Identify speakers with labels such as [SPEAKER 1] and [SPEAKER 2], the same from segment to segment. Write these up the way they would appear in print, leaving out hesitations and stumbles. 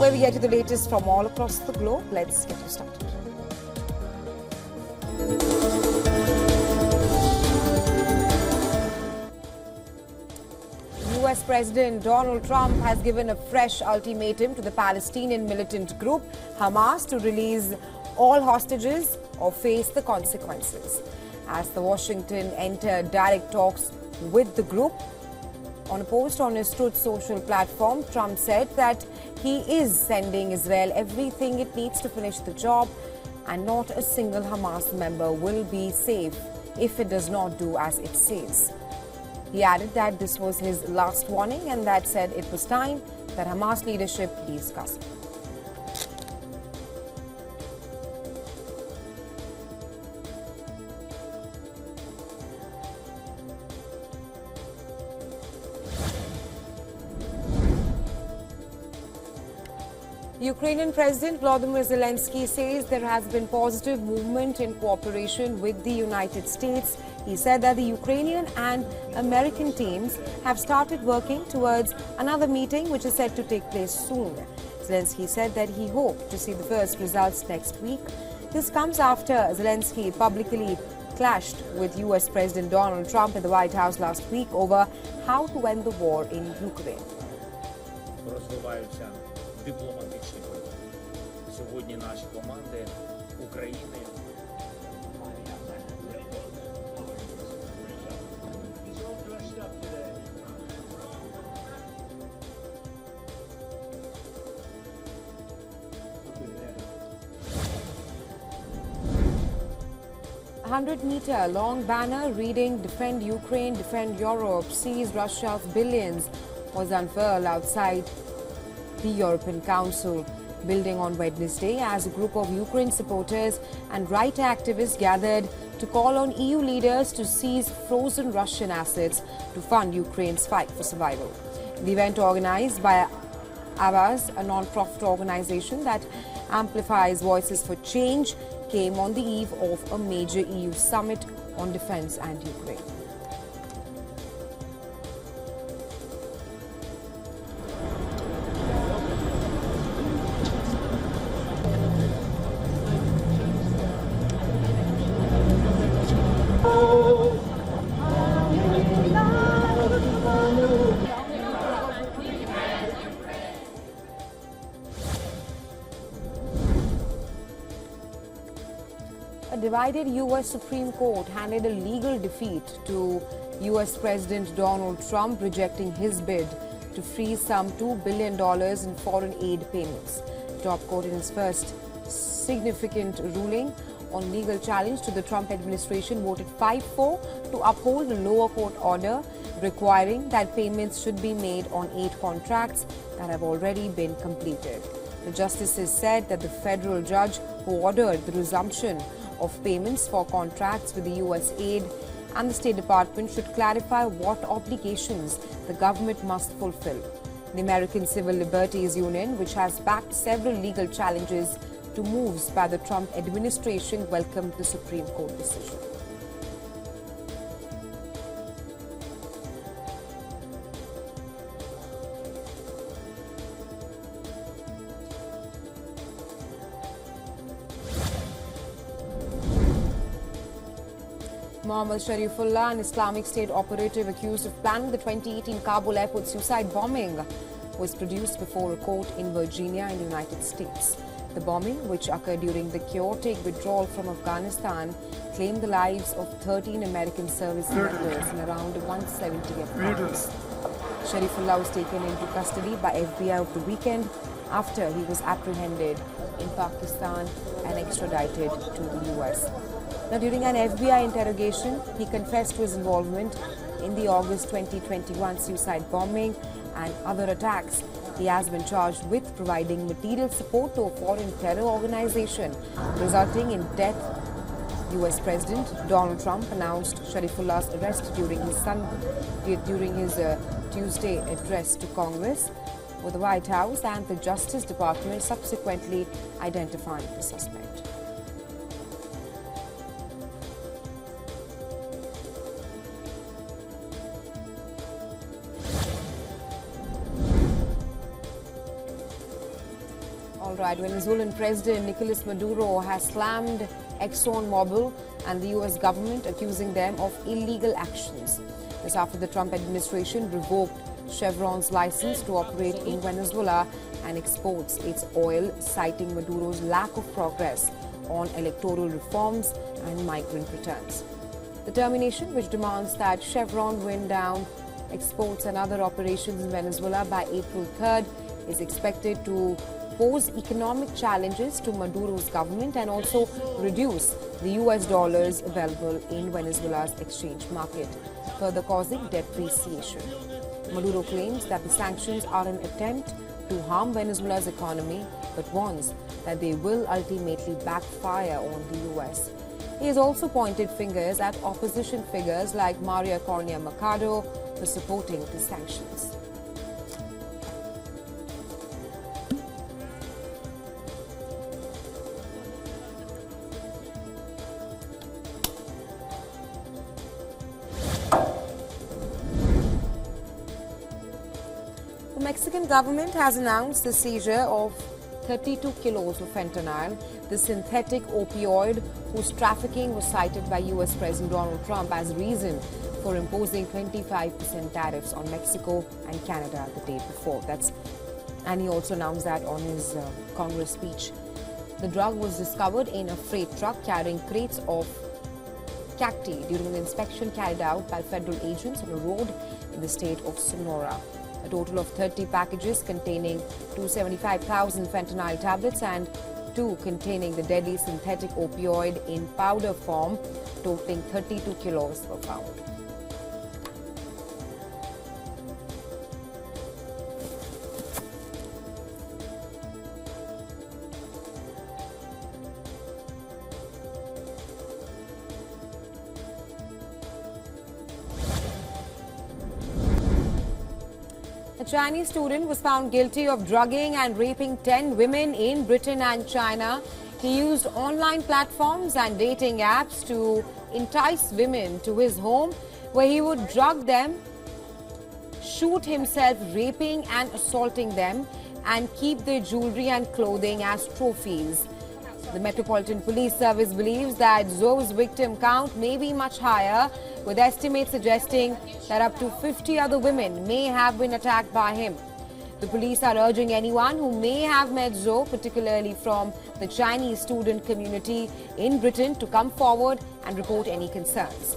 [SPEAKER 1] where we get to the latest from all across the globe. Let's get you started. US President Donald Trump has given a fresh ultimatum to the Palestinian militant group Hamas to release all hostages or face the consequences. As the Washington entered direct talks with the group, on a post on his Truth Social platform, Trump said that he is sending Israel everything it needs to finish the job, and not a single Hamas member will be safe if it does not do as it says. He added that this was his last warning and that said it was time that Hamas leadership leaves Gaza. Ukrainian President Volodymyr Zelensky says there has been positive movement in cooperation with the United States. He said that the Ukrainian and American teams have started working towards another meeting which is set to take place soon. Zelensky said that he hoped to see the first results next week. This comes after Zelensky publicly clashed with US President Donald Trump at the White House last week over how to end the war in Ukraine.
[SPEAKER 2] Дипломатичні події. Сьогодні наші команди України
[SPEAKER 1] 100-meter long banner reading "Defend Ukraine, Defend Europe, Seize Russia's Billions" was unfurled outside the European Council building on Wednesday as a group of Ukraine supporters and right activists gathered to call on EU leaders to seize frozen Russian assets to fund Ukraine's fight for survival. The event, organized by Avaz, a non-profit organization that amplifies voices for change, came on the eve of a major EU summit on defense and Ukraine. A divided U.S. Supreme Court handed a legal defeat to U.S. President Donald Trump, rejecting his bid to freeze some $2 billion in foreign aid payments. The top court, in its first significant ruling on legal challenge to the Trump administration, voted 5-4 to uphold the lower court order requiring that payments should be made on aid contracts that have already been completed. The justices said that the federal judge who ordered the resumption of payments for contracts with the U.S. aid and the State Department should clarify what obligations the government must fulfill. The American Civil Liberties Union, which has backed several legal challenges to moves by the Trump administration, welcomed the Supreme Court decision. Mohammad Sharifullah, an Islamic State operative accused of planning the 2018 Kabul airport suicide bombing, was produced before a court in Virginia in the United States. The bombing, which occurred during the chaotic withdrawal from Afghanistan, claimed the lives of 13 American service members and around 170 Afghans. Sharifullah was taken into custody by FBI over the weekend after he was apprehended in Pakistan and extradited to the US. Now, during an FBI interrogation, he confessed to his involvement in the August 2021 suicide bombing and other attacks. He has been charged with providing material support to a foreign terror organization, resulting in death. US President Donald Trump announced Sharifullah's arrest during his Tuesday address to Congress, with the White House and the Justice Department subsequently identifying the suspect. All right, Venezuelan President Nicolas Maduro has slammed ExxonMobil and the US government, accusing them of illegal actions. This after the Trump administration revoked Chevron's license to operate in Venezuela and exports its oil, citing Maduro's lack of progress on electoral reforms and migrant returns. The termination, which demands that Chevron wind down exports and other operations in Venezuela by April 3rd, is expected to pose economic challenges to Maduro's government and also reduce the US dollars available in Venezuela's exchange market, further causing depreciation. Maduro claims that the sanctions are an attempt to harm Venezuela's economy, but warns that they will ultimately backfire on the US. He has also pointed fingers at opposition figures like Maria Corina Machado for supporting the sanctions. The Mexican government has announced the seizure of 32 kilos of fentanyl, the synthetic opioid whose trafficking was cited by US President Donald Trump as reason for imposing 25% tariffs on Mexico and Canada the day before. And he also announced that on his Congress speech. The drug was discovered in a freight truck carrying crates of cacti during the inspection carried out by federal agents on a road in the state of Sonora. A total of 30 packages containing 275,000 fentanyl tablets and 2 containing the deadly synthetic opioid in powder form, totaling 32 kilos, were found. A Chinese student was found guilty of drugging and raping 10 women in Britain and China. He used online platforms and dating apps to entice women to his home, where he would drug them, shoot himself raping and assaulting them, and keep their jewelry and clothing as trophies. The Metropolitan Police Service believes that Zhou's victim count may be much higher, with estimates suggesting that up to 50 other women may have been attacked by him. The police are urging anyone who may have met Zhou, particularly from the Chinese student community in Britain, to come forward and report any concerns.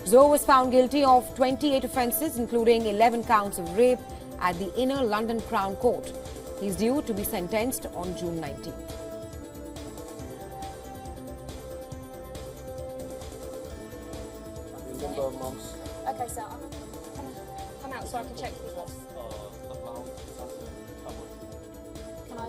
[SPEAKER 1] Zhou was found guilty of 28 offences, including 11 counts of rape, at the Inner London Crown Court. He is due to be sentenced on June 19th.
[SPEAKER 3] Okay, so I'm come out so I can check these ones. Can I?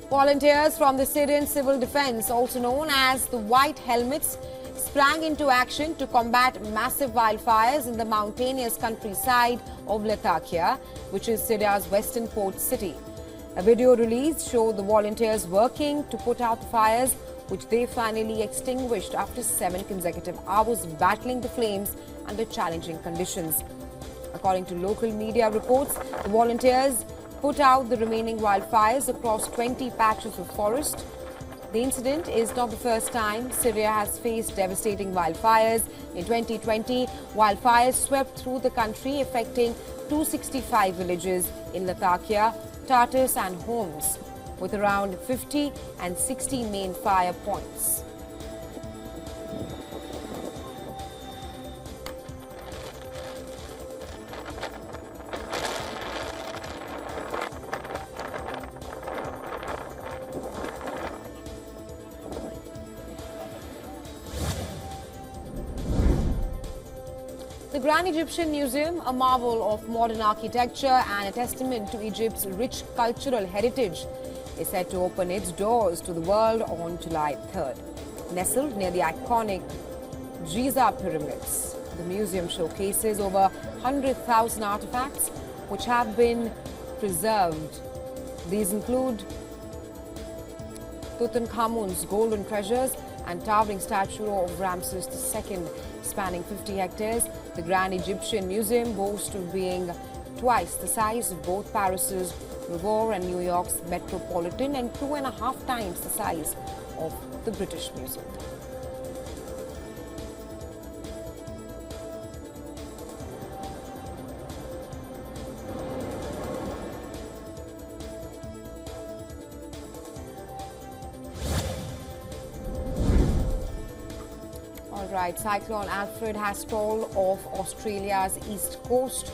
[SPEAKER 1] Volunteers from the Syrian Civil Defense, also known as the White Helmets, sprang into action to combat massive wildfires in the mountainous countryside of Latakia, which is Syria's western port city. A video release showed the volunteers working to put out the fires, which they finally extinguished after 7 consecutive hours battling the flames under challenging conditions. According to local media reports, the volunteers put out the remaining wildfires across 20 patches of forest. The incident is not the first time Syria has faced devastating wildfires. In 2020, wildfires swept through the country, affecting 265 villages in Latakia, Tartus and Homs, with around 50 and 60 main fire points. The Grand Egyptian Museum, a marvel of modern architecture and a testament to Egypt's rich cultural heritage, is set to open its doors to the world on July 3rd. Nestled near the iconic Giza pyramids, the museum showcases over 100,000 artifacts which have been preserved. These include Tutankhamun's golden treasures and towering statue of Ramses II, spanning 50 hectares. The Grand Egyptian Museum boasts of being twice the size of both Paris's Louvre and New York's Metropolitan, and 2.5 times the size of the British Museum. Right, Cyclone Alfred has stalled off Australia's east coast,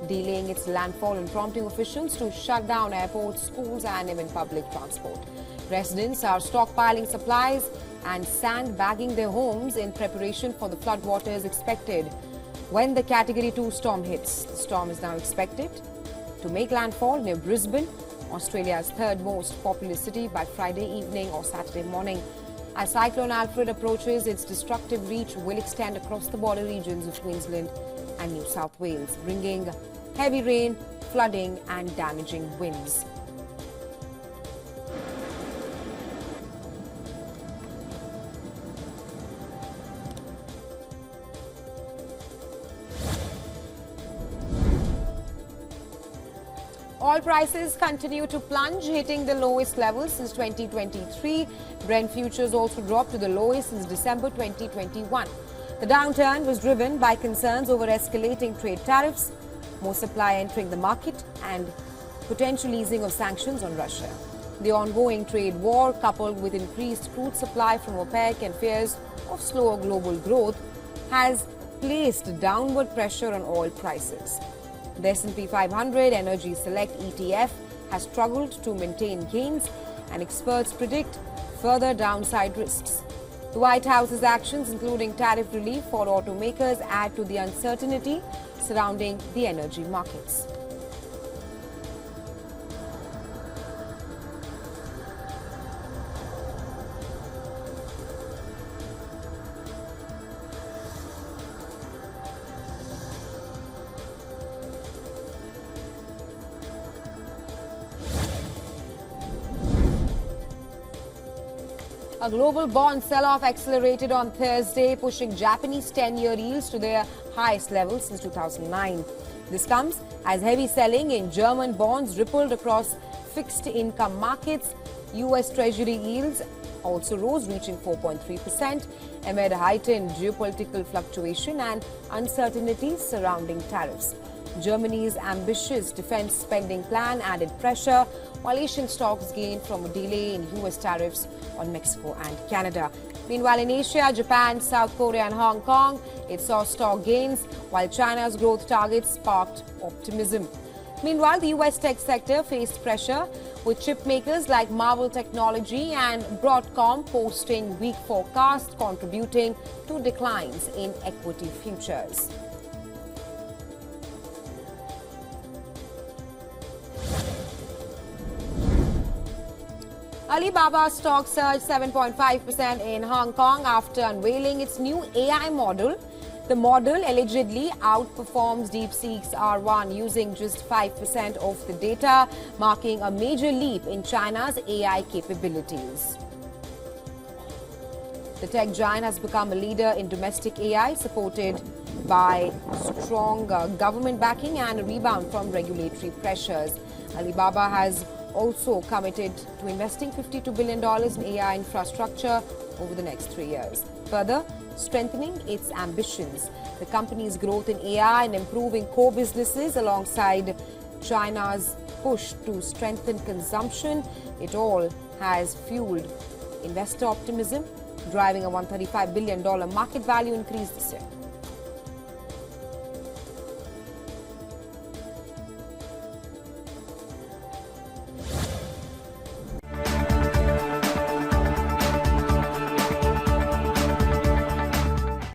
[SPEAKER 1] delaying its landfall and prompting officials to shut down airports, schools and even public transport. Residents are stockpiling supplies and sandbagging their homes in preparation for the floodwaters expected when the Category 2 storm hits. The storm is now expected to make landfall near Brisbane, Australia's third most populous city, by Friday evening or Saturday morning. As Cyclone Alfred approaches, its destructive reach will extend across the border regions of Queensland and New South Wales, bringing heavy rain, flooding and damaging winds. Oil prices continue to plunge, hitting the lowest levels since 2023. Brent futures also dropped to the lowest since December 2021. The downturn was driven by concerns over escalating trade tariffs, more supply entering the market, and potential easing of sanctions on Russia. The ongoing trade war, coupled with increased crude supply from OPEC and fears of slower global growth, has placed downward pressure on oil prices. The S&P 500 Energy Select ETF has struggled to maintain gains, and experts predict further downside risks. The White House's actions, including tariff relief for automakers, add to the uncertainty surrounding the energy markets. A global bond sell-off accelerated on Thursday, pushing Japanese 10-year yields to their highest level since 2009. This comes as heavy selling in German bonds rippled across fixed income markets. US Treasury yields also rose, reaching 4.3% amid heightened geopolitical fluctuation and uncertainties surrounding tariffs. Germany's ambitious defense spending plan added pressure, while Asian stocks gained from a delay in US tariffs on Mexico and Canada. Meanwhile, in Asia, Japan, South Korea and Hong Kong, it saw stock gains, while China's growth targets sparked optimism. Meanwhile, the US tech sector faced pressure, with chip makers like Marvell Technology and Broadcom posting weak forecasts, contributing to declines in equity futures. Alibaba stock surged 7.5% in Hong Kong after unveiling its new AI model. The model allegedly outperforms DeepSeek's R1 using just 5% of the data, marking a major leap in China's AI capabilities. The tech giant has become a leader in domestic AI, supported by strong government backing and a rebound from regulatory pressures. Alibaba has also committed to investing $52 billion in AI infrastructure over the next 3 years, further strengthening its ambitions. The company's growth in AI and improving core businesses alongside China's push to strengthen consumption, it all has fueled investor optimism, driving a $135 billion market value increase this year.